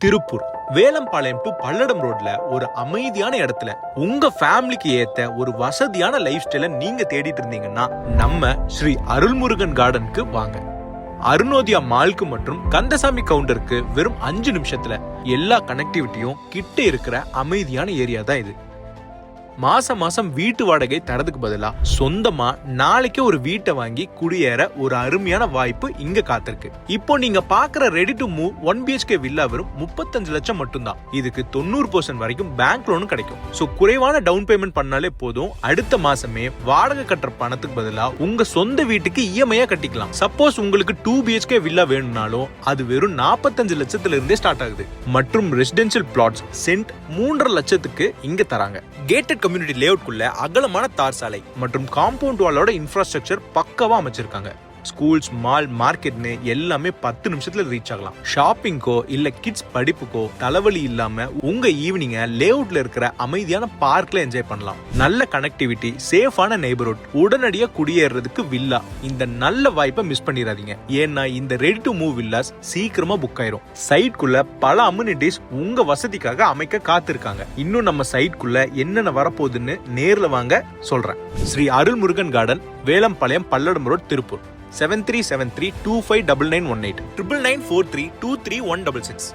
Tiruppur Velampalayam to Palladam ரோட்ல ஒரு அமைதியான இடத்துல உங்க ஃபேமிலிக்கு ஏத்த ஒரு வசதியான லைஃப் ஸ்டைல நீங்க தேடிட்டு இருந்தீங்கன்னா நம்ம ஸ்ரீ அருள்முருகன் கார்டனுக்கு வாங்க. அருணோதயா மால்க்கு மற்றும் கந்தசாமி கவுண்டருக்கு வெறும் 5 நிமிஷத்துல எல்லா கனெக்டிவிட்டியும் கிட்ட இருக்கிற அமைதியான ஏரியா தான் இது. மாசம் வீட்டு வாடகை தரதுக்கு பதிலா சொந்தமா நாளைக்கே ஒரு வீட்டை வாங்கி குடியேற ஒரு அருமையான வாய்ப்பு இங்க காத்திருக்கு. இப்போ நீங்க பாக்குற ready to move 1 BHK villa வெறும் 35 லட்சம் மட்டும்தான். இதுக்கு 90% வரைக்கும் பேங்க் லோனும் கிடைக்கும். சோ குறைவான டவுன் பேமெண்ட் பண்ணாலே போதும். அடுத்த மாசமே வாடகை கட்டுற பணத்துக்கு பதிலா உங்க சொந்த வீட்டுக்கு இஎம்ஐயா கட்டிக்கலாம். சப்போஸ் உங்களுக்கு 2 BHK வில்லா வேணும்னாலும் அது வெறும் 45 லட்சத்துல இருந்தே ஸ்டார்ட் ஆகுது. மற்றும் ரெசிடென்ஷியல் பிளாட்ஸ் சென்ட் 3.5 லட்சத்துக்கு இங்க தராங்க. கேட்டட் கம்யூனிட்டி லேஅவுட் குள்ள அகலமான தார் சாலை மற்றும் காம்பவுண்ட் வாலோட இன்ஃப்ராஸ்ட்ரக்சர் பக்கவா அமைச்சிருக்காங்க. ஸ்கூல்ஸ், மால், மார்க்கெட்னு எல்லாமே 10 நிமிஷத்துல ரீச் ஆகலாம். ஷாப்பிங்கோ இல்ல கிட்ஸ் படிப்புக்கோ தலைவலி இல்லாம உங்க ஈவினிங்க லேஅவுட்ல இருக்கிற அமைதியான பார்க்ல என்ஜாய் பண்ணலாம். நல்ல கனெக்டிவிட்டி, சேஃபான நெய்பர்ஹுட், உடனடியா குடியேறதுக்கு வில்லா. இந்த நல்ல வாய்ப்பை மிஸ் பண்ணிடாதீங்க. ஏன்னா இந்த ரெடி டு மூவ் வில்லாஸ் சீக்கிரமா புக் ஆயிரும். சைட்குள்ள பல அம்யூனிட்டிஸ் உங்க வசதிக்காக அமைக்க காத்திருக்காங்க. இன்னும் நம்ம சைட்குள்ள என்னென்ன வரப்போகுதுன்னு நேர்ல வாங்க சொல்றேன். Sri Arulmurugan garden, Velampalayam, Palladam road, Tiruppur. 7373259918 99943232166.